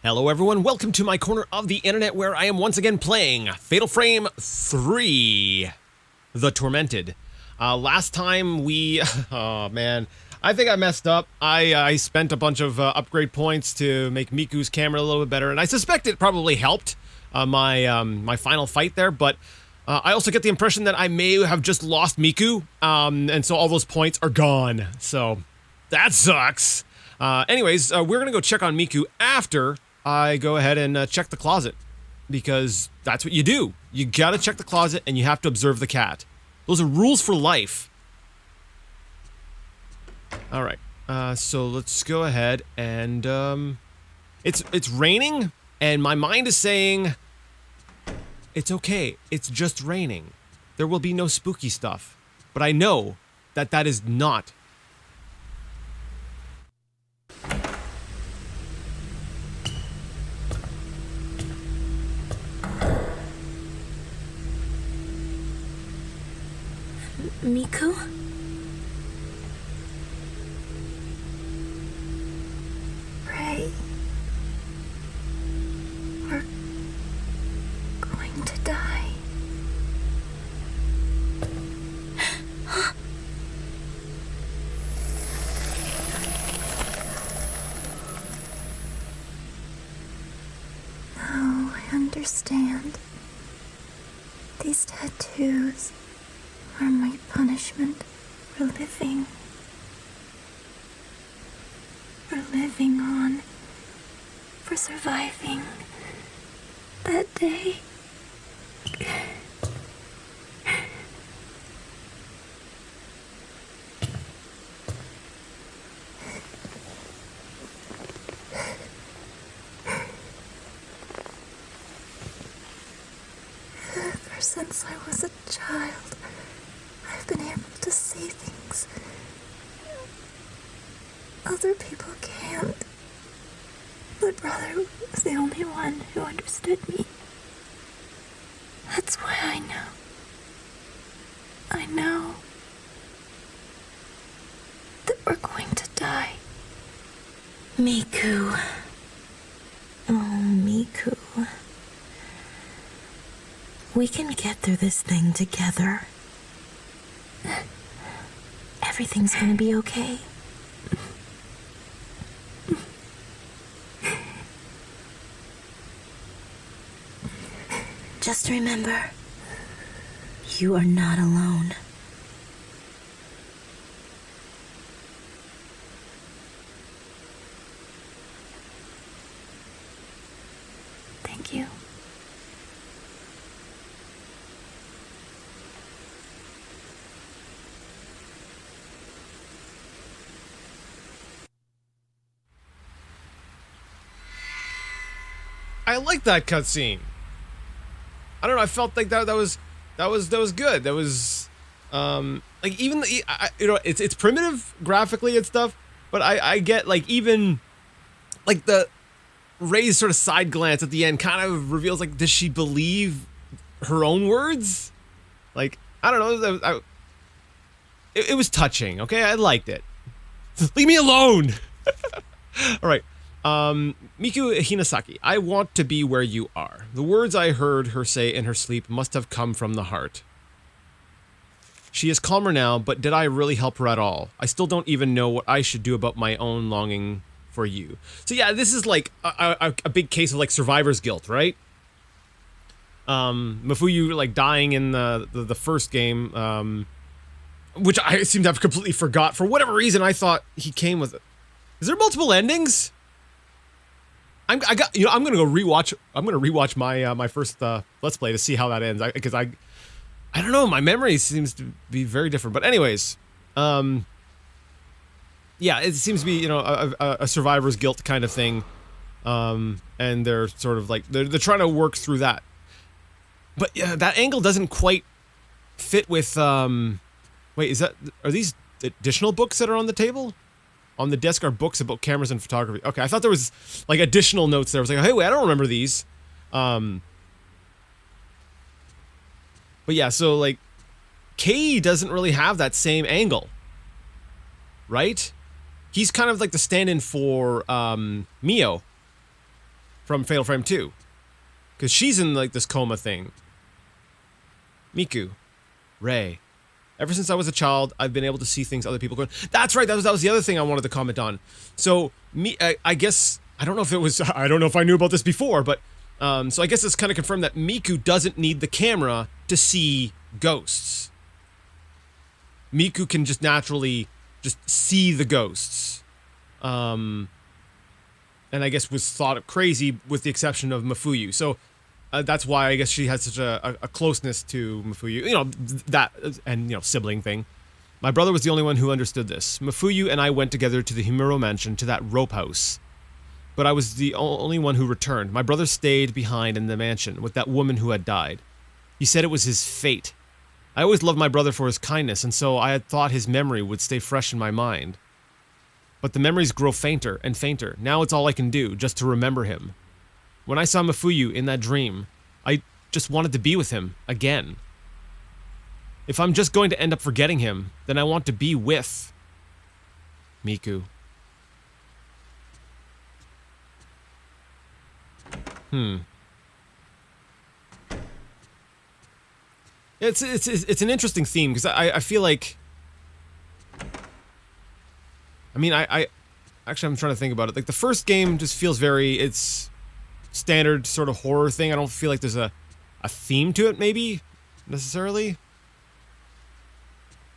Hello everyone, welcome to my corner of the internet where I am once again playing Fatal Frame 3, The Tormented. Last time we, oh man, I think I messed up. I spent a bunch of upgrade points to make Miku's camera a little bit better, and I suspect it probably helped my final fight there, but I also get the impression that I may have just lost Miku, and so all those points are gone, so that sucks. Anyways, we're gonna go check on Miku after I go ahead and check the closet, because that's what you do. You gotta check the closet and you have to observe the cat. Those are rules for life. Alright, so let's go ahead and, it's raining, and my mind is saying, it's okay, it's just raining. There will be no spooky stuff. But I know that that is not. Miku? Pray. We're going to die. Now I understand. These tattoos are my punishment for living. For living on. For surviving that day. Ever since I was a child, I've been able to see things other people can't. My brother was the only one who understood me. That's why I know. I know that we're going to die. Miku. Oh, Miku. We can get through this thing together. Everything's gonna be okay. Just remember, you are not alone. Thank you. I like that cutscene. I don't know. I felt like that was good. That was like even you know, it's primitive graphically and stuff, but I get like even like the Ray's sort of side glance at the end kind of reveals like, does she believe her own words? Like, I don't know. It was touching. Okay, I liked it. Leave me alone. All right. Miku Hinasaki, I want to be where you are. The words I heard her say in her sleep must have come from the heart. She is calmer now, but did I really help her at all? I still don't even know what I should do about my own longing for you. So yeah, this is like a big case of like survivor's guilt, right? Mafuyu like dying in the first game, which I seem to have completely forgot. For whatever reason, I thought he came with it. Is there multiple endings? I'm gonna go rewatch. I'm gonna rewatch my first Let's Play to see how that ends. Because I don't know. My memory seems to be very different. But anyways, yeah, it seems to be a survivor's guilt kind of thing, and they're sort of like they're trying to work through that. But yeah, that angle doesn't quite fit with. Wait, are these additional books that are on the table? On the desk are books about cameras and photography. Okay, I thought there was like additional notes there. I was like, hey, wait, I don't remember these. But yeah, so like, Kei doesn't really have that same angle, right? He's kind of like the stand-in for Mio. from Fatal Frame 2. Because she's in, like, this coma thing. Miku. Ray. Ever since I was a child, I've been able to see things other people couldn't. That's right, that was the other thing I wanted to comment on. So, I guess, I don't know if it was, I don't know if I knew about this before, but, so I guess it's kind of confirmed that Miku doesn't need the camera to see ghosts. Miku can just naturally just see the ghosts. And I guess was thought crazy with the exception of Mafuyu. So that's why I guess she has such a closeness to Mafuyu. You know, that, and, you know, sibling thing. My brother was the only one who understood this. Mafuyu and I went together to the Himuro mansion, to that rope house. But I was the only one who returned. My brother stayed behind in the mansion with that woman who had died. He said it was his fate. I always loved my brother for his kindness, and so I had thought his memory would stay fresh in my mind. But the memories grow fainter and fainter. Now it's all I can do, just to remember him. When I saw Mafuyu in that dream, I just wanted to be with him, again. If I'm just going to end up forgetting him, then I want to be with Miku. It's an interesting theme, because I feel like... I mean, actually, I'm trying to think about it. Like, the first game just feels very... It's standard sort of horror thing. I don't feel like there's a theme to it, maybe, necessarily.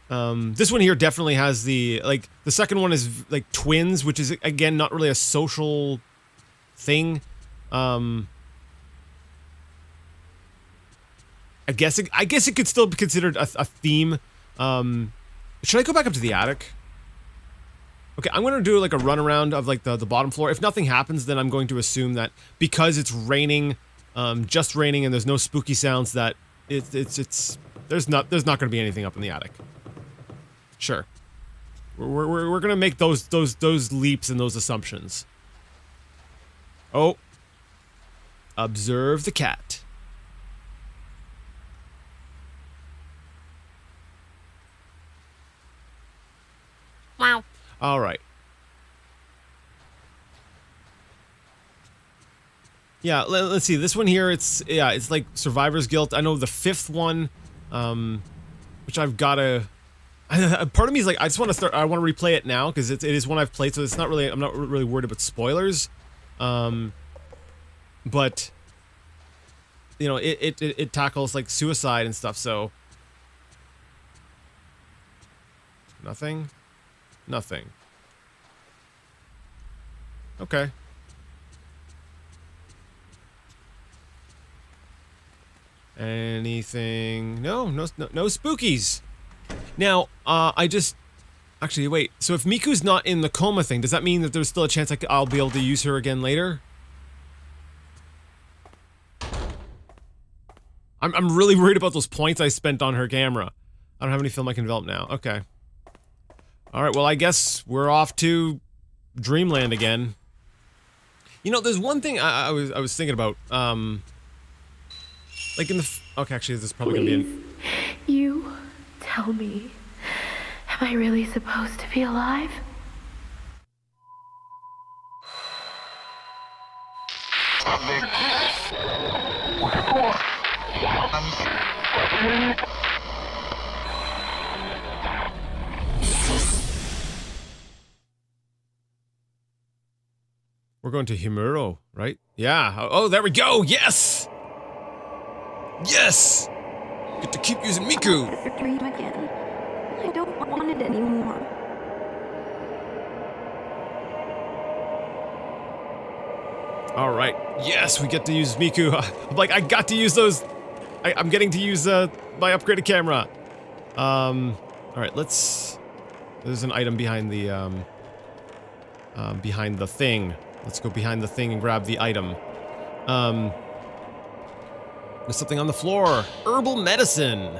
This one here definitely has the... Like, the second one is, like, twins, which is, again, not really a social thing. I guess it could still be considered a theme. Should I go back up to the attic? Okay, I'm gonna do like a run around of like the bottom floor. If nothing happens, then I'm going to assume that because it's raining, just raining, and there's no spooky sounds, that there's not gonna be anything up in the attic. Sure, we're gonna make those leaps and those assumptions. Oh, observe the cat. Wow. All right. Yeah, let's see. This one here, it's like Survivor's Guilt. I know the fifth one, which I've gotta... part of me is like, I want to replay it now, because it is one I've played, so it's not really... I'm not really worried about spoilers. But... You know, it tackles, like, suicide and stuff, so... Nothing? Nothing. Okay. Anything? No spookies. Now, I just... Actually, wait. So if Miku's not in the coma thing, does that mean that there's still a chance I'll be able to use her again later? I'm really worried about those points I spent on her camera. I don't have any film I can develop now. Okay. Alright, well, I guess we're off to Dreamland again. You know, there's one thing I was thinking about, like in the... Okay, actually, this is probably gonna be in... You tell me, am I really supposed to be alive? We're going to Himuro, right? Yeah. Oh, there we go! Yes! Yes! Get to keep using Miku! It's a dream again. I don't want it anymore. Alright. Yes, we get to use Miku. I'm like, I got to use those... I'm getting to use, my upgraded camera. Alright, let's... There's an item behind the thing. Let's go behind the thing and grab the item. There's something on the floor. Herbal medicine.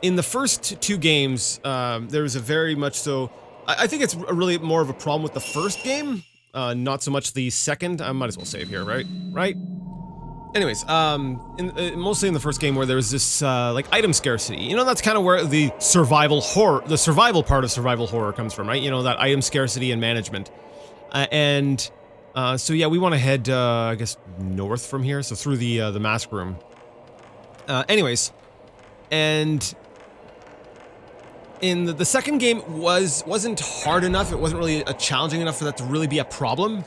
In the first two games, there was a very much so... I think it's really more of a problem with the first game. Not so much the second. I might as well save here, right? Right? Anyways, mostly in the first game where there was this, like, item scarcity. You know, that's kind of where the survival part of survival horror comes from, right? You know, that item scarcity and management. And So yeah, we want to head, I guess, north from here, so through the mask room. Anyways, and in the second game wasn't hard enough. It wasn't really challenging enough for that to really be a problem.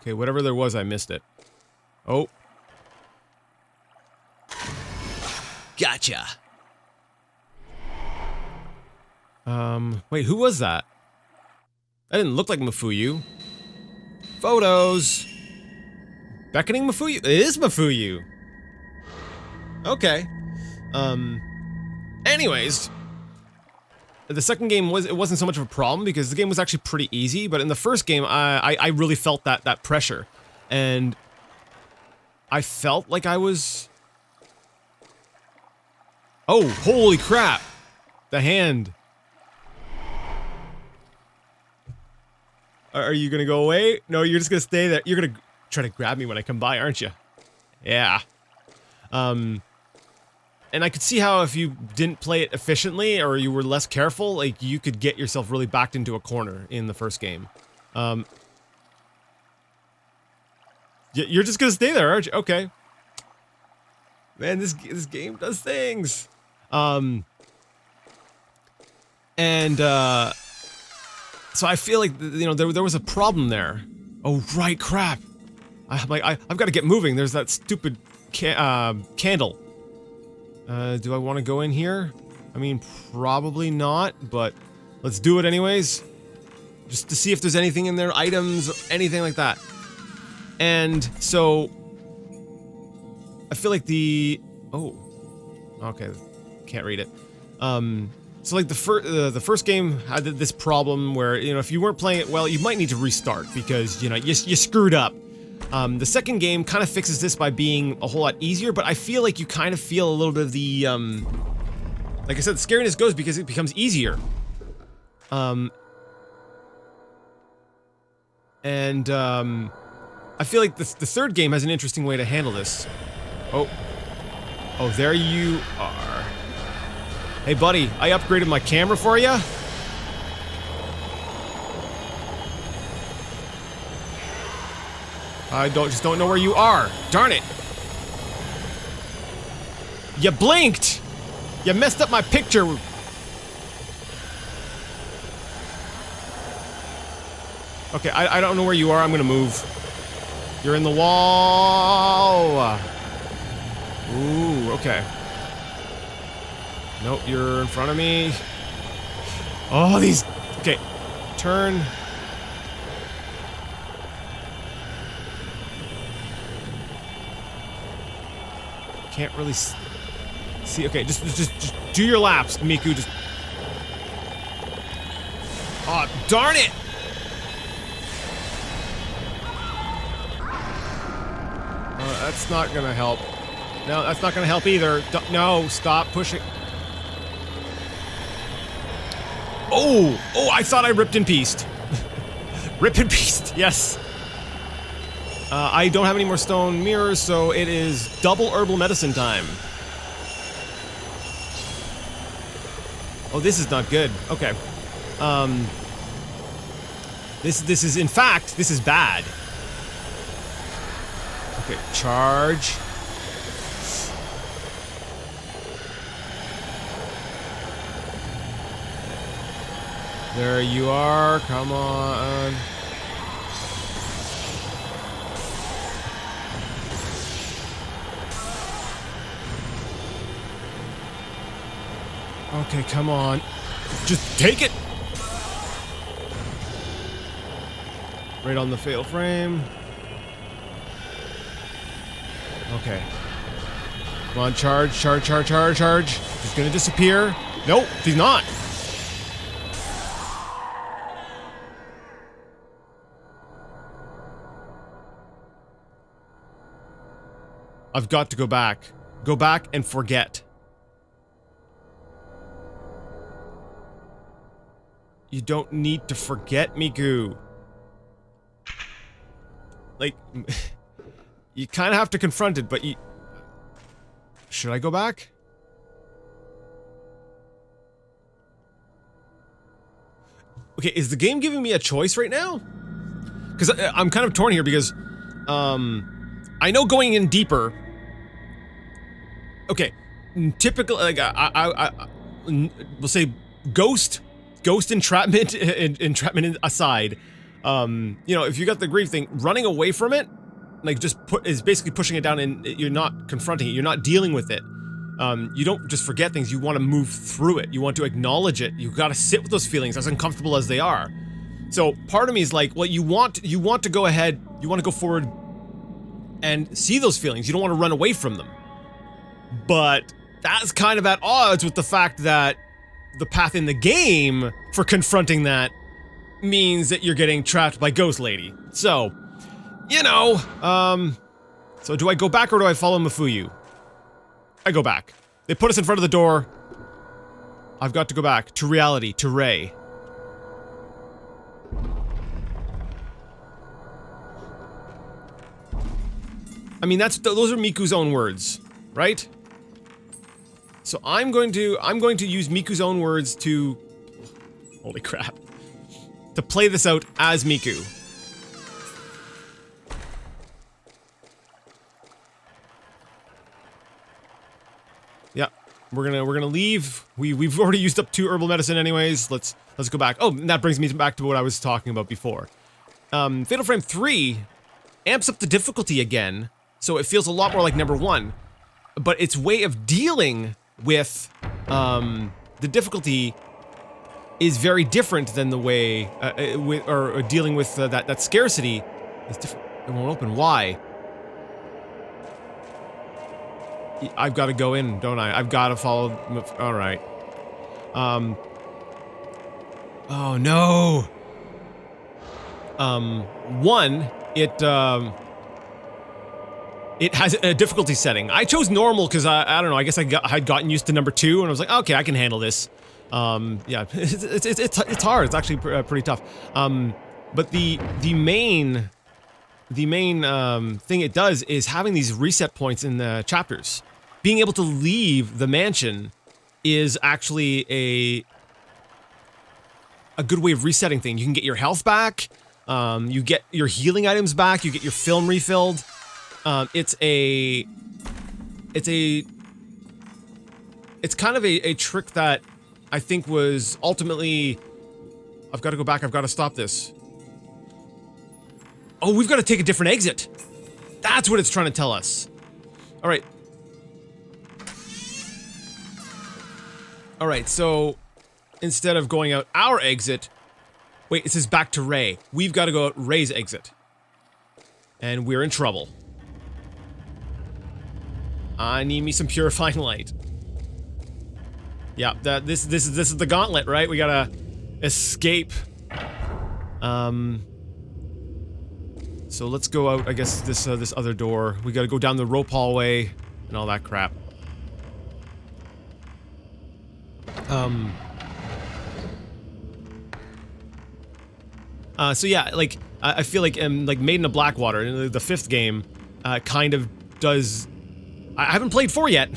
Okay, whatever there was, I missed it. Oh. Gotcha. Wait, who was that? That didn't look like Mafuyu. Photos. Beckoning Mafuyu? It is Mafuyu. Okay. Anyways. The second game wasn't so much of a problem because the game was actually pretty easy, but in the first game, I really felt that pressure. And I felt like I was... Oh, holy crap! The hand. Are you gonna go away? No, you're just gonna stay there. You're gonna try to grab me when I come by, aren't you? Yeah. And I could see how if you didn't play it efficiently or you were less careful, like, you could get yourself really backed into a corner in the first game. You're just gonna stay there, aren't you? Okay. Man, this game does things. So I feel like, you know, there was a problem there. Oh, right, crap. I've got to get moving. There's that stupid candle. Do I want to go in here? I mean, probably not, but let's do it anyways. Just to see if there's anything in there, items, or anything like that. And so I feel like oh, okay, can't read it. So like the first game had this problem where, you know, if you weren't playing it well, you might need to restart because, you know, you screwed up. The second game kind of fixes this by being a whole lot easier, but I feel like you kind of feel a little bit of the, like I said, the scariness goes because it becomes easier. I feel like the third game has an interesting way to handle this. Oh, there you are. Hey, buddy, I upgraded my camera for you. I just don't know where you are. Darn it. You blinked. You messed up my picture. Okay, I don't know where you are. I'm gonna move. You're in the wall. Ooh, okay. Nope, you're in front of me. Oh, these... Okay, turn. Can't really see. Okay, just do your laps, Miku. Just... Oh, darn it! That's not gonna help. No, that's not gonna help either. No, stop pushing. Oh, I thought I ripped and pieced. Rip and pieced, yes. I don't have any more stone mirrors, so it is double herbal medicine time. Oh, this is not good. Okay. This is, in fact, this is bad. Okay, charge. There you are, come on. Okay, come on. Just take it! Right on the fatal frame. Okay. Come on, charge. He's gonna disappear. Nope, he's not. I've got to go back. Go back and forget. You don't need to forget, Miku. Like, you kind of have to confront it, but you... Should I go back? Okay, is the game giving me a choice right now? Because I'm kind of torn here because, I know going in deeper. Okay, typical, like, we'll say ghost entrapment, entrapment aside, you know, if you got the grief thing, running away from it, like, is basically pushing it down and you're not confronting it, you're not dealing with it. You don't just forget things, you want to move through it, you want to acknowledge it, you gotta sit with those feelings, as uncomfortable as they are. So, part of me is like, well, you want to go ahead, you want to go forward and see those feelings, you don't want to run away from them. But that's kind of at odds with the fact that the path in the game for confronting that means that you're getting trapped by Ghost Lady. So, you know, so do I go back or do I follow Mafuyu? I go back. They put us in front of the door. I've got to go back to reality, to Rei. I mean, those are Miku's own words, right? So I'm going to use Miku's own words to, holy crap, to play this out as Miku. Yeah, we're gonna leave. We've already used up 2 herbal medicine anyways. Let's go back. Oh, and that brings me back to what I was talking about before. Fatal Frame 3 amps up the difficulty again, so it feels a lot more like number 1. But its way of dealing with the difficulty is very different than the way or dealing with that scarcity is different. It won't open. Why? I've got to go in, don't I? I've got to follow. All right. Oh no. One, it has a difficulty setting. I chose normal because I don't know. I guess I'd gotten used to number 2, and I was like, okay, I can handle this. Yeah, it's hard. It's actually pretty tough. But the main thing it does is having these reset points in the chapters. Being able to leave the mansion is actually a good way of resetting things. You can get your health back. You get your healing items back. You get your film refilled. It's kind of a trick that I think was ultimately, I've got to go back, I've got to stop this. Oh, we've got to take a different exit. That's what it's trying to tell us. Alright. Alright, so instead of going out our exit, wait, it says back to Rei. We've got to go out Rei's exit. And we're in trouble. I need me some purifying light. Yeah, this is the gauntlet, right? We gotta escape. So let's go out, I guess, this other door. We gotta go down the rope hallway and all that crap. So yeah, like, I feel like, Maiden of Blackwater, in the 5th game, kind of does... I haven't played 4 yet.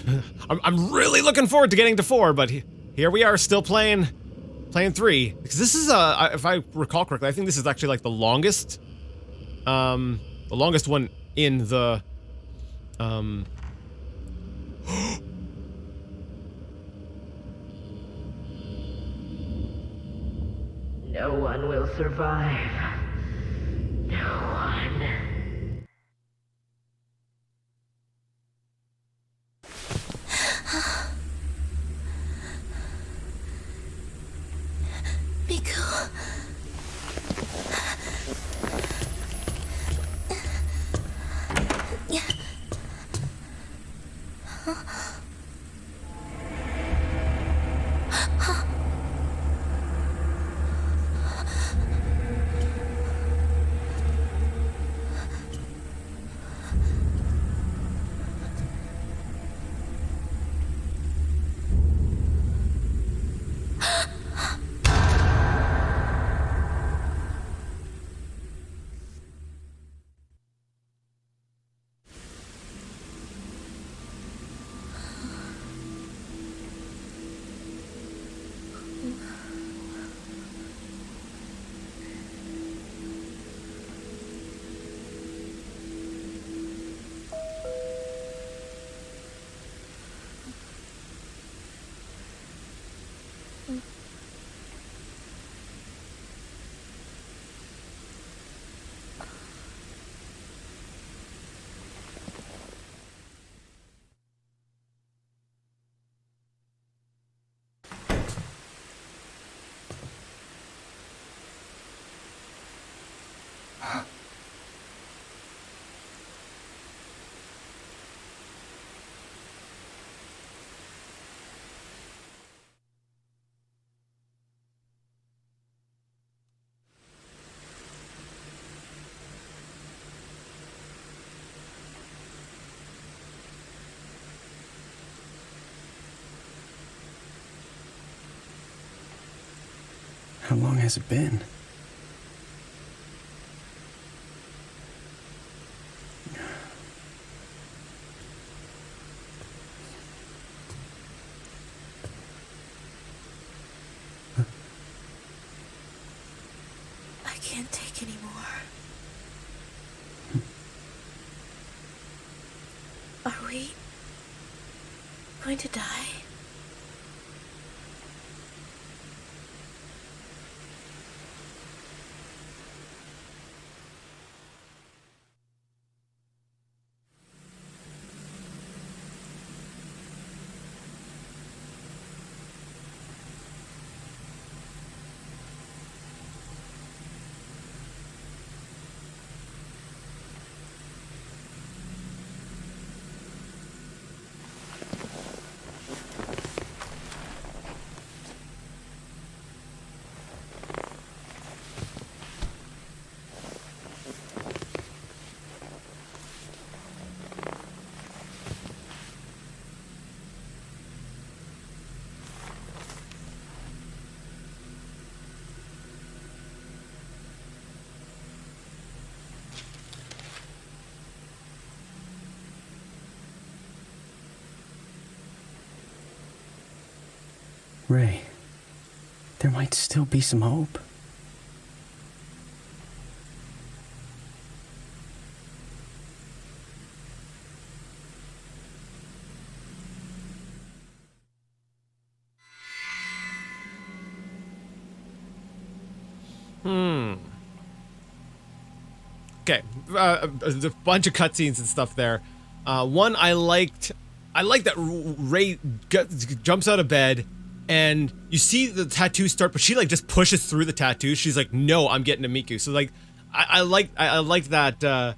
I'm really looking forward to getting to 4, but here we are, still playing 3. Because this is, if I recall correctly, I think this is actually, like, the longest one in the, No one will survive. No one. Miku. Yeah. How long has it been? I can't take any more. Are we going to die? Ray, there might still be some hope. Okay, a bunch of cutscenes and stuff there. One I liked that Ray jumps out of bed, and you see the tattoo start, but she like just pushes through the tattoo. She's like, "No, I'm getting to Miku." So like, I liked that the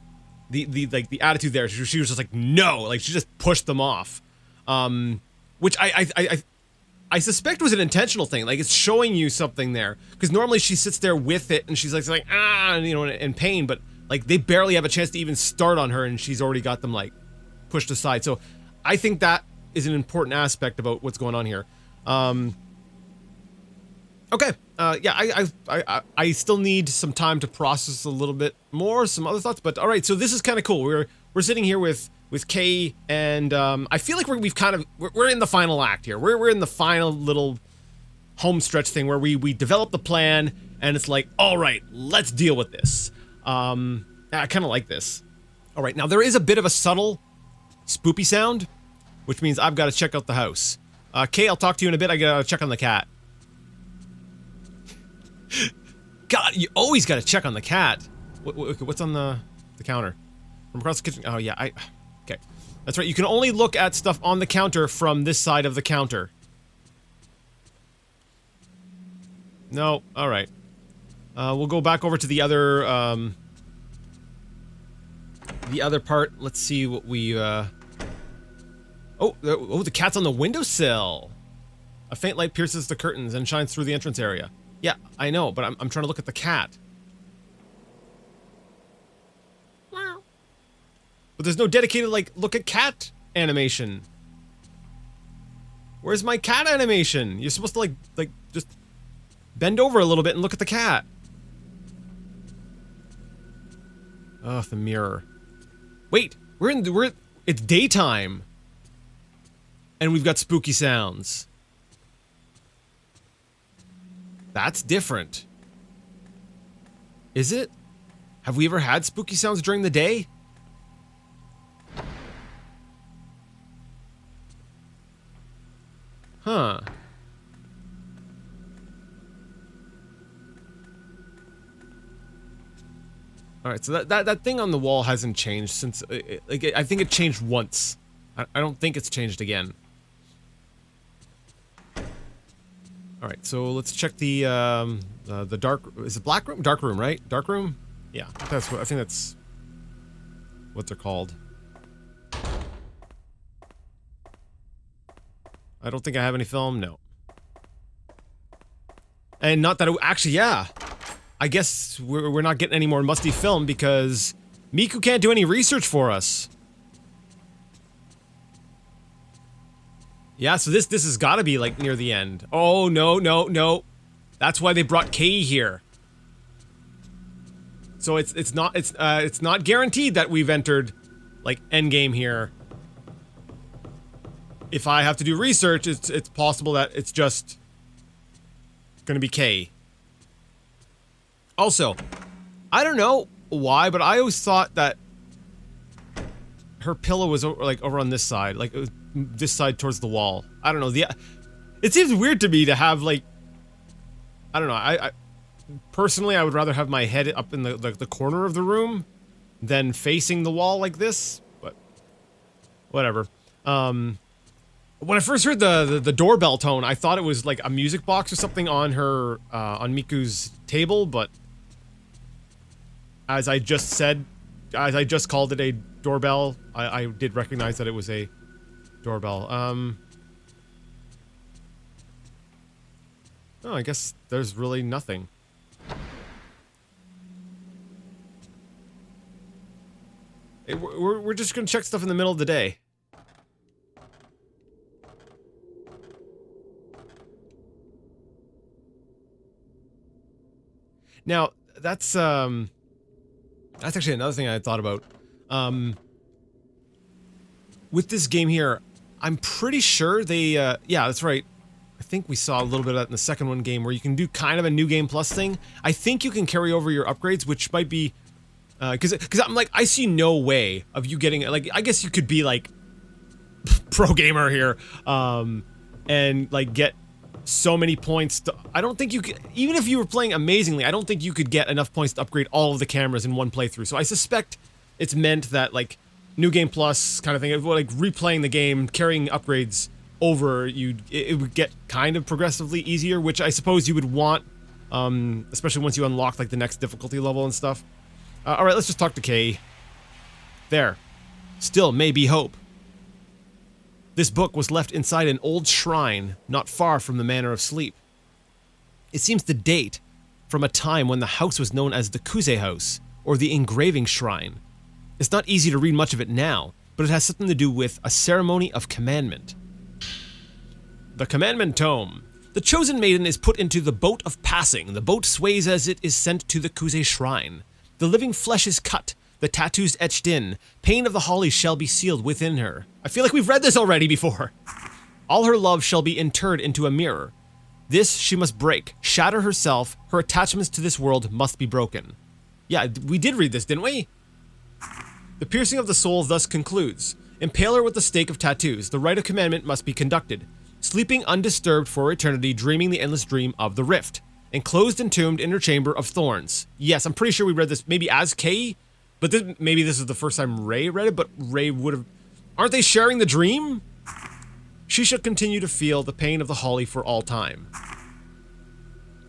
attitude there. She was just like, "No," like she just pushed them off, which I suspect was an intentional thing. Like it's showing you something there, because normally she sits there with it and she's like ah, you know, in pain, but like they barely have a chance to even start on her, and she's already got them like pushed aside. So I think that is an important aspect about what's going on here. Okay, yeah, I still need some time to process a little bit more, some other thoughts, but all right. So this is kind of cool. We're sitting here with Kay, and I feel like we're in the final act here. We're in the final little home stretch thing where we develop the plan, and it's like, all right, let's deal with this. I kind of like this. All right, now there is a bit of a subtle spoopy sound, which means I've got to check out the house. Kay, I'll talk to you in a bit. I gotta check on the cat. God, you always gotta check on the cat. What's on the counter? From across the kitchen. Oh yeah, okay. That's right. You can only look at stuff on the counter from this side of the counter. No. All right. We'll go back over to the other part. Let's see what we. Oh, the cat's on the windowsill. A faint light pierces the curtains and shines through the entrance area. Yeah, I know, but I'm trying to look at the cat. Wow. But there's no dedicated, like, look at cat animation. Where's my cat animation? You're supposed to, like, just bend over a little bit and look at the cat. Oh, the mirror. Wait, it's daytime. And we've got spooky sounds. That's different. Is it? Have we ever had spooky sounds during the day? Huh. Alright, so that thing on the wall hasn't changed since... I think it changed once. I don't think it's changed again. All right, so let's check the dark. Is it black room? Dark room, right? Dark room. Yeah, I think that's what they're called. I don't think I have any film. No. And not that actually, yeah. I guess we're not getting any more musty film because Miku can't do any research for us. Yeah, so this has got to be like near the end. Oh no. That's why they brought Kei here. So it's not guaranteed that we've entered like endgame here. If I have to do research, it's possible that it's just gonna be Kei. Also, I don't know why, but I always thought that her pillow was like over on this side, like it was this side towards the wall. I don't know. It seems weird to me to have like, I don't know. I personally, I would rather have my head up in the corner of the room than facing the wall like this. But whatever. When I first heard the doorbell tone, I thought it was like a music box or something on her on Miku's table, but as I just said, as I just called it a doorbell, I did recognize that it was a doorbell. Oh, I guess there's really nothing. We're just gonna check stuff in the middle of the day. Now, that's actually another thing I thought about. With this game here, I'm pretty sure they, yeah, that's right. I think we saw a little bit of that in the second one game where you can do kind of a new game plus thing. I think you can carry over your upgrades, which might be, cause I'm like, I see no way of you getting, like, I guess you could be like, pro gamer here, and like get so many points to, I don't think you could, even if you were playing amazingly, I don't think you could get enough points to upgrade all of the cameras in one playthrough. So I suspect it's meant that like new game plus kind of thing, like replaying the game, carrying upgrades over, it would get kind of progressively easier, which I suppose you would want, especially once you unlock like the next difficulty level and stuff. All right, let's just talk to Kei. There, still may be hope. This book was left inside an old shrine not far from the Manor of Sleep. It seems to date from a time when the house was known as the Kuze House, or the Engraving Shrine. It's not easy to read much of it now, but it has something to do with a ceremony of commandment. The Commandment Tome. The chosen maiden is put into the boat of passing. The boat sways as it is sent to the Kuze Shrine. The living flesh is cut, the tattoos etched in. Pain of the holly shall be sealed within her. I feel like we've read this already before. All her love shall be interred into a mirror. This she must break, shatter herself. Her attachments to this world must be broken. Yeah, we did read this, didn't we? The piercing of the soul thus concludes. Impale her with the stake of tattoos. The rite of commandment must be conducted. Sleeping undisturbed for eternity, dreaming the endless dream of the rift. Enclosed and entombed inner chamber of thorns. Yes, I'm pretty sure we read this maybe as Kei, but maybe this is the first time Rei read it, but Rei would have... Aren't they sharing the dream? She shall continue to feel the pain of the holly for all time.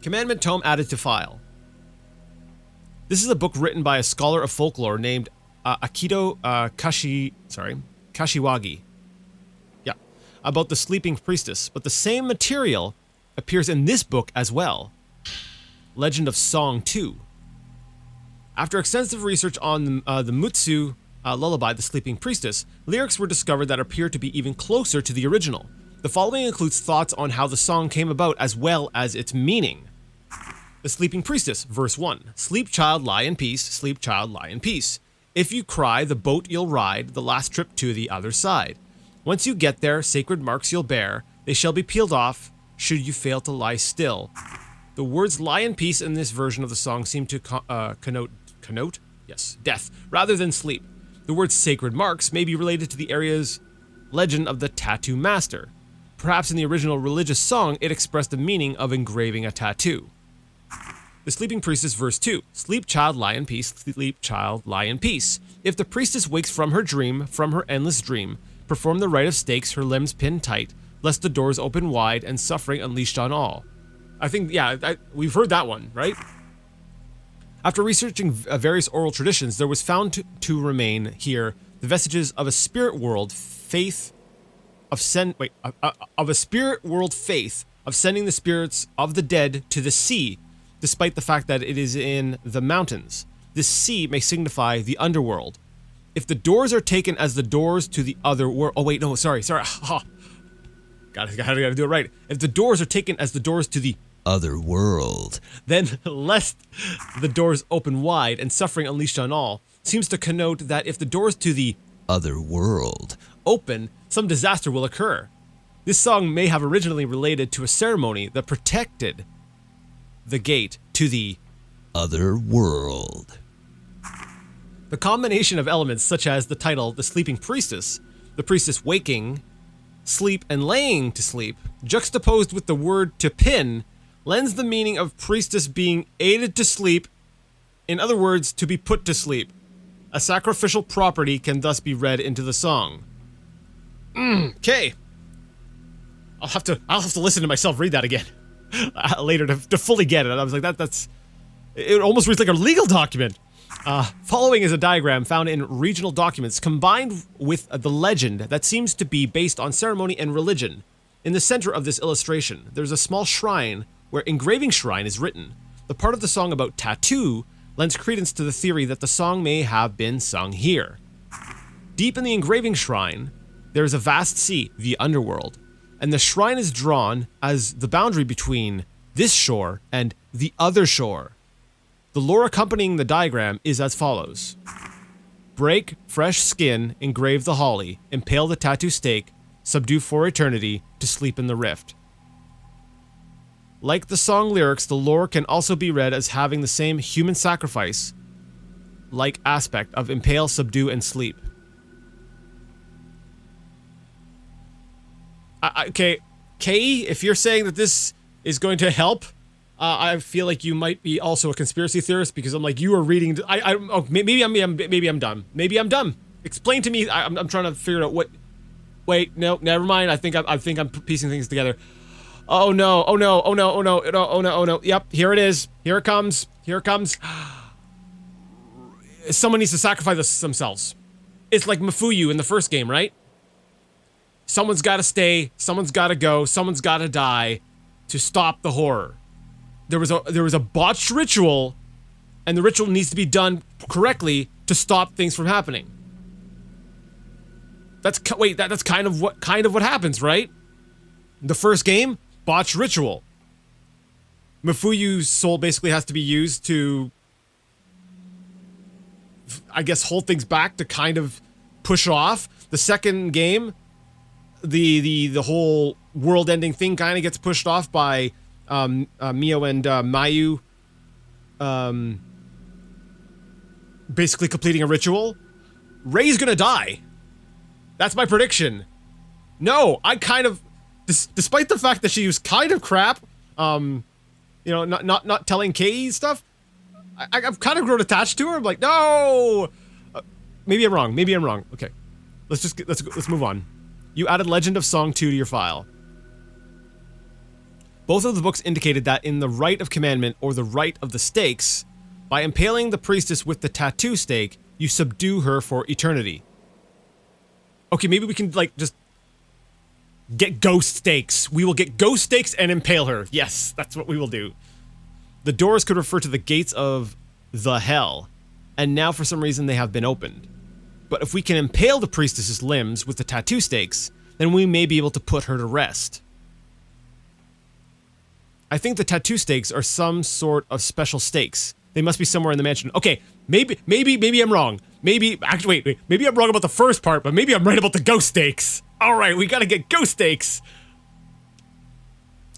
Commandment Tome added to file. This is a book written by a scholar of folklore named Akito Kashiwagi. Yeah, about the sleeping priestess, but the same material appears in this book as well. Legend of Song 2. After extensive research on the Mutsu lullaby, The Sleeping Priestess, lyrics were discovered that appear to be even closer to the original. The following includes thoughts on how the song came about as well as its meaning. The Sleeping Priestess, verse 1. Sleep, child, lie in peace. Sleep, child, lie in peace. If you cry, the boat you'll ride, the last trip to the other side. Once you get there, sacred marks you'll bear. They shall be peeled off, should you fail to lie still. The words lie in peace in this version of the song seem to connote? Yes, death, rather than sleep. The word sacred marks may be related to the area's legend of the tattoo master. Perhaps in the original religious song, it expressed the meaning of engraving a tattoo. The Sleeping Priestess, verse 2. Sleep, child, lie in peace. Sleep, child, lie in peace. If the priestess wakes from her dream, from her endless dream, perform the rite of stakes, her limbs pinned tight, lest the doors open wide and suffering unleashed on all. I think, yeah, we've heard that one, right? After researching various oral traditions, there was found to remain here the vestiges of a spirit world faith of a spirit world faith of sending the spirits of the dead to the sea, despite the fact that it is in the mountains. This sea may signify the underworld. If the doors are taken as the doors to the other world, oh wait, no, sorry. Gotta do it right. If the doors are taken as the doors to the other world. Then, lest the doors open wide and suffering unleashed on all, seems to connote that if the doors to the Other world. open, some disaster will occur. This song may have originally related to a ceremony that protected the gate to the Other world. The combination of elements such as the title, the sleeping priestess, the priestess waking, sleep, and laying to sleep, juxtaposed with the word to pin, lends the meaning of priestess being aided to sleep, in other words, to be put to sleep. A sacrificial property can thus be read into the song. Okay. I'll have to listen to myself read that again later to fully get it. I was like, it almost reads like a legal document. Following is a diagram found in regional documents combined with the legend that seems to be based on ceremony and religion. In the center of this illustration, there's a small shrine where engraving shrine is written. The part of the song about tattoo lends credence to the theory that the song may have been sung here. Deep in the engraving shrine, there is a vast sea, the underworld, and the shrine is drawn as the boundary between this shore and the other shore. The lore accompanying the diagram is as follows. Break fresh skin, engrave the holly, impale the tattoo stake, subdue for eternity, to sleep in the rift. Like the song lyrics, the lore can also be read as having the same human sacrifice-like aspect of impale, subdue, and sleep. Okay, Kei, if you're saying that this is going to help, I feel like you might be also a conspiracy theorist because I'm like, you are reading. Maybe I'm dumb. Maybe I'm dumb. Explain to me. I'm trying to figure out what. Wait, no, never mind. I think I'm piecing things together. Oh no! Oh no! Oh no! Oh no! Oh no! Oh no! Yep, here it is. Here it comes. Here it comes. Someone needs to sacrifice themselves. It's like Mafuyu in the first game, right? Someone's got to stay. Someone's got to go. Someone's got to die to stop the horror. There was a botched ritual, and the ritual needs to be done correctly to stop things from happening. That's kind of what happens, right? The first game, botched ritual. Mifuyu's soul basically has to be used to, I guess, hold things back to kind of push off. The second game, the whole world-ending thing kind of gets pushed off by Mio and Mayu basically completing a ritual. Rei's gonna die. That's my prediction. No, I kind of, despite the fact that she was kind of crap, not telling Kei stuff, I've kind of grown attached to her. I'm like, no! Maybe I'm wrong. Maybe I'm wrong. Okay. Let's move on. You added Legend of Song 2 to your file. Both of the books indicated that in the Rite of Commandment, or the Rite of the Stakes, by impaling the priestess with the tattoo stake, you subdue her for eternity. Okay, maybe we can, like, just get ghost stakes. We will get ghost stakes and impale her. Yes, that's what we will do. The doors could refer to the gates of the hell, and now for some reason they have been opened. But if we can impale the priestess's limbs with the tattoo stakes, then we may be able to put her to rest. I think the tattoo stakes are some sort of special stakes. They must be somewhere in the mansion. Okay, maybe I'm wrong. Maybe I'm wrong about the first part, but maybe I'm right about the ghost stakes. All right, we gotta get ghost stakes.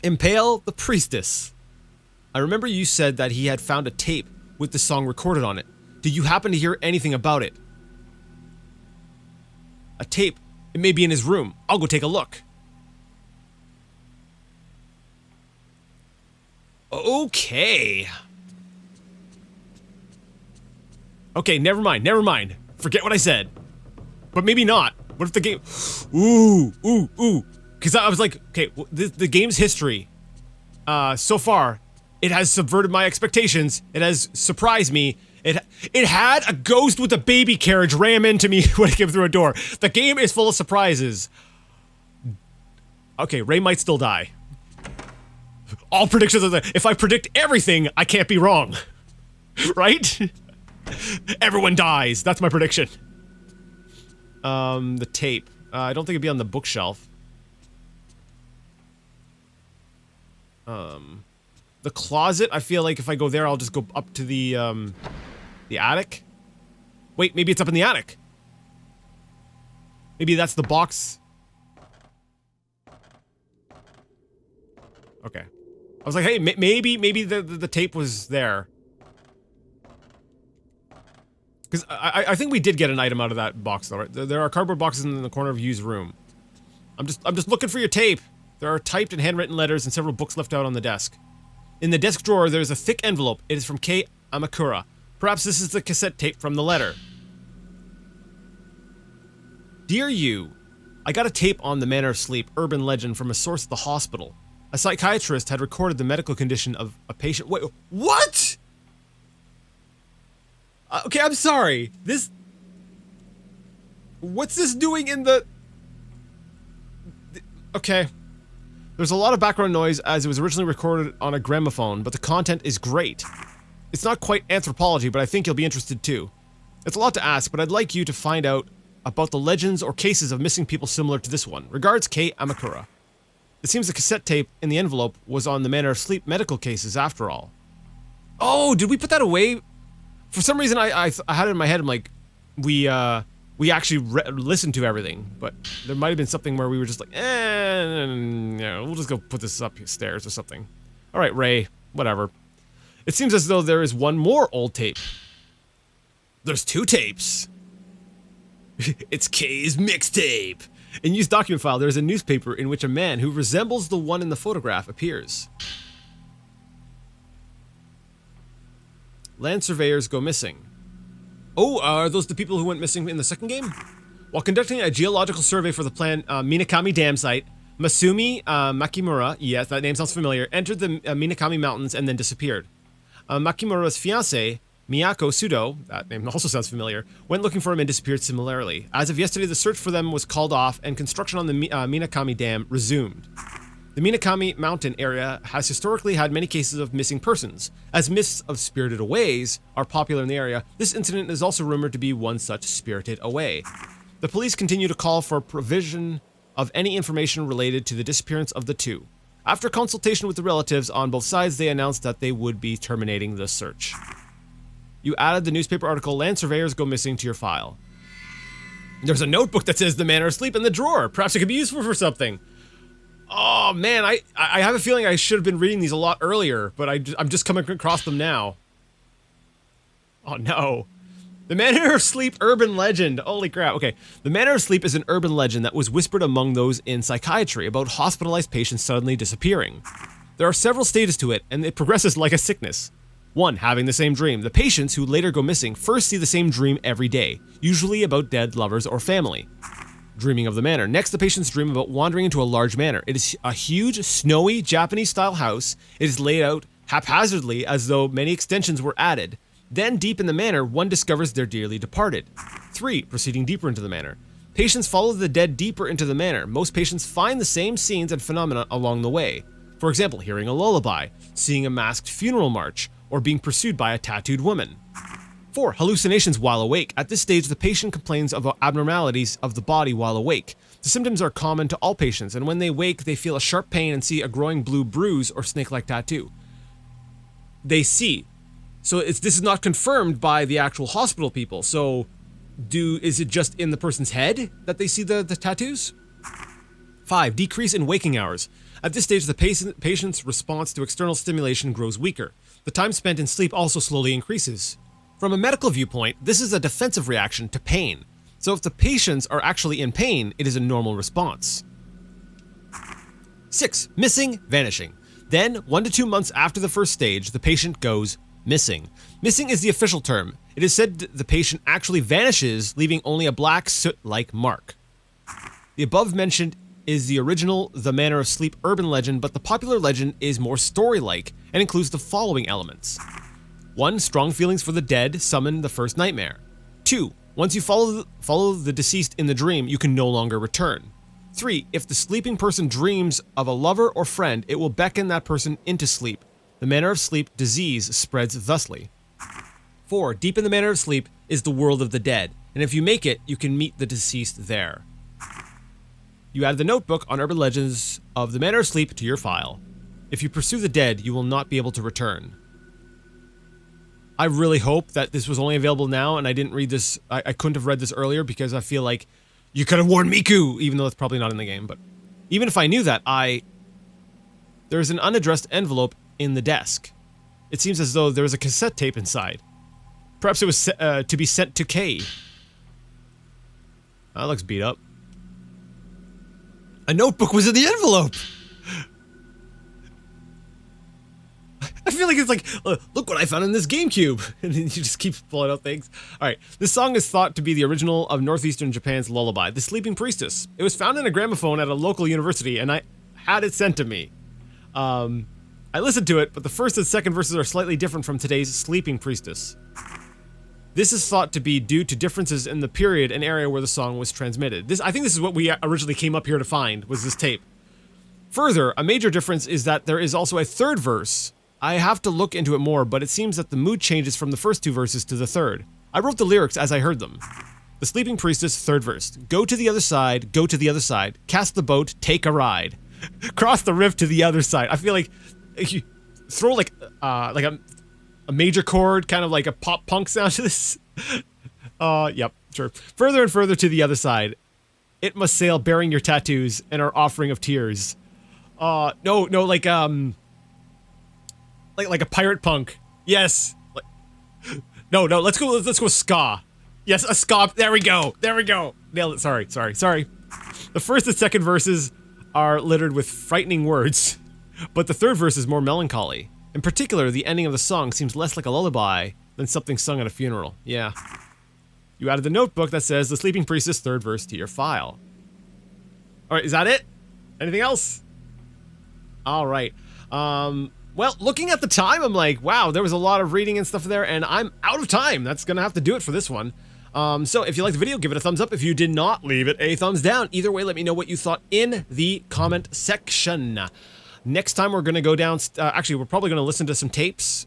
Impale the priestess. I remember you said that he had found a tape with the song recorded on it. Did you happen to hear anything about it? A tape. It may be in his room. I'll go take a look. Okay. Okay, never mind. Forget what I said. But maybe not. What if the game... Ooh. Because I was like, okay, the game's history, so far, it has subverted my expectations. It has surprised me. It had a ghost with a baby carriage ram into me when I came through a door. The game is full of surprises. Okay, Rei might still die. All predictions are that if I predict everything, I can't be wrong. Right? Everyone dies. That's my prediction. The tape. I don't think it'd be on the bookshelf. The closet, I feel like if I go there, I'll just go up to the attic. Wait, maybe it's up in the attic. Maybe that's the box. Okay. I was like, hey, maybe the tape was there. Because I think we did get an item out of that box, though, right? There are cardboard boxes in the corner of Yu's room. I'm just looking for your tape. There are typed and handwritten letters and several books left out on the desk. In the desk drawer, there is a thick envelope. It is from Kei Amakura. Perhaps this is the cassette tape from the letter. Dear Yu, I got a tape on the Manor of Sleep, urban legend from a source at the hospital. A psychiatrist had recorded the medical condition of a patient. Wait, what? Okay, I'm sorry. What's this doing in the... Okay. There's a lot of background noise as it was originally recorded on a gramophone, but the content is great. It's not quite anthropology, but I think you'll be interested too. It's a lot to ask, but I'd like you to find out about the legends or cases of missing people similar to this one. Regards, Kei Amakura. It seems the cassette tape in the envelope was on the Manor of Sleep medical cases after all. Oh, did we put that away? For some reason, I had it in my head, I'm like, we actually listened to everything, but there might have been something where we were just like, we'll just go put this upstairs or something. All right, Ray, whatever. It seems as though there is one more old tape. There's 2 tapes. It's Kay's mixtape. In Yu's document file, there is a newspaper in which a man who resembles the one in the photograph appears. Land surveyors go missing. Oh, are those the people who went missing in the second game? While conducting a geological survey for the planned Minakami Dam site, Masumi Makimura, yes, that name sounds familiar, entered the Minakami Mountains and then disappeared. Makimura's fiancée, Miyako Sudo, that name also sounds familiar, went looking for him and disappeared similarly. As of yesterday, the search for them was called off and construction on the Minakami Dam resumed. The Minakami Mountain area has historically had many cases of missing persons. As myths of spirited aways are popular in the area, this incident is also rumored to be one such spirited away. The police continue to call for provision of any information related to the disappearance of the 2. After consultation with the relatives on both sides, they announced that they would be terminating the search. You added the newspaper article, Land Surveyors Go Missing, to your file. There's a notebook that says the Manor of Sleep in the drawer. Perhaps it could be useful for something. Oh man, I have a feeling I should have been reading these a lot earlier, but I'm just coming across them now. Oh no. The Manor of Sleep urban legend. Holy crap. Okay. The Manor of Sleep is an urban legend that was whispered among those in psychiatry about hospitalized patients suddenly disappearing. There are several stages to it, and it progresses like a sickness. 1. Having the same dream. The patients who later go missing first see the same dream every day, usually about dead lovers or family. Dreaming of the manor. Next, the patients dream about wandering into a large manor. It is a huge, snowy, Japanese-style house. It is laid out haphazardly as though many extensions were added. Then, deep in the manor, one discovers their dearly departed. 3. Proceeding deeper into the manor. Patients follow the dead deeper into the manor. Most patients find the same scenes and phenomena along the way. For example, hearing a lullaby, seeing a masked funeral march, or being pursued by a tattooed woman. 4. Hallucinations while awake. At this stage, the patient complains of abnormalities of the body while awake. The symptoms are common to all patients, and when they wake, they feel a sharp pain and see a growing blue bruise or snake-like tattoo. They see. So this is not confirmed by the actual hospital people. So is it just in the person's head that they see the tattoos? 5. Decrease in waking hours. At this stage, the patient's response to external stimulation grows weaker. The time spent in sleep also slowly increases. From a medical viewpoint, this is a defensive reaction to pain. So if the patients are actually in pain, it is a normal response. 6. Missing, vanishing. Then, 1 to 2 months after the first stage, the patient goes missing. Missing is the official term. It is said the patient actually vanishes, leaving only a black soot-like mark. The above mentioned is the original The Manor of Sleep urban legend, but the popular legend is more story-like and includes the following elements. 1. Strong feelings for the dead summon the first nightmare. 2. Once you follow the deceased in the dream, you can no longer return. 3. If the sleeping person dreams of a lover or friend, it will beckon that person into sleep. The Manor of Sleep disease spreads thusly. 4. Deep in the Manor of Sleep is the world of the dead, and if you make it, you can meet the deceased there. You added the notebook on urban legends of the Manor of Sleep to your file. If you pursue the dead, you will not be able to return. I really hope that this was only available now and I didn't read this. I couldn't have read this earlier because I feel like you could have warned Miku, even though it's probably not in the game. But even if I knew that, there's an unaddressed envelope in the desk. It seems as though there was a cassette tape inside. Perhaps it was to be sent to Kay. That looks beat up. A notebook was in the envelope! I feel like it's like, look what I found in this GameCube. And then you just keep pulling out things. Alright, this song is thought to be the original of northeastern Japan's lullaby, The Sleeping Priestess. It was found in a gramophone at a local university, and I had it sent to me. I listened to it, but the first and second verses are slightly different from today's Sleeping Priestess. This is thought to be due to differences in the period and area where the song was transmitted. I think this is what we originally came up here to find, was this tape. Further, a major difference is that there is also a third verse. I have to look into it more, but it seems that the mood changes from the first two verses to the third. I wrote the lyrics as I heard them. The Sleeping Priestess, third verse. Go to the other side, go to the other side. Cast the boat, take a ride. Cross the rift to the other side. I feel like if you throw like a major chord, kind of like a pop punk sound to this. Yep, sure. Further and further to the other side. It must sail bearing your tattoos and our offering of tears. No, like a pirate punk. Yes. No, let's go ska. Yes, a ska. There we go. Nailed it. Sorry. The first and second verses are littered with frightening words, but the third verse is more melancholy. In particular, the ending of the song seems less like a lullaby than something sung at a funeral. Yeah. You added the notebook that says The Sleeping Priestess, third verse to your file. Alright, is that it? Anything else? Alright. Well, looking at the time, I'm like, wow, there was a lot of reading and stuff there, and I'm out of time. That's gonna have to do it for this one. So if you liked the video, give it a thumbs up. If you did not, leave it a thumbs down. Either way, let me know what you thought in the comment section. Next time we're gonna go down, actually, we're probably gonna listen to some tapes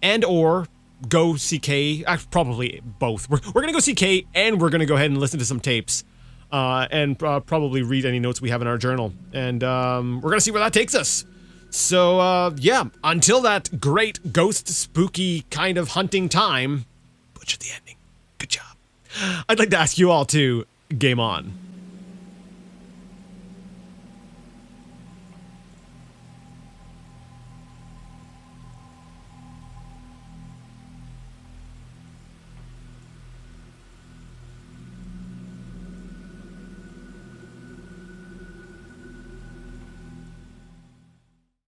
and or go see Kay. Probably both. We're gonna go see Kay and we're gonna go ahead and listen to some tapes. And probably read any notes we have in our journal. And we're gonna see where that takes us. So, yeah, until that great ghost spooky kind of hunting time, butcher the ending. Good job. I'd like to ask you all to game on.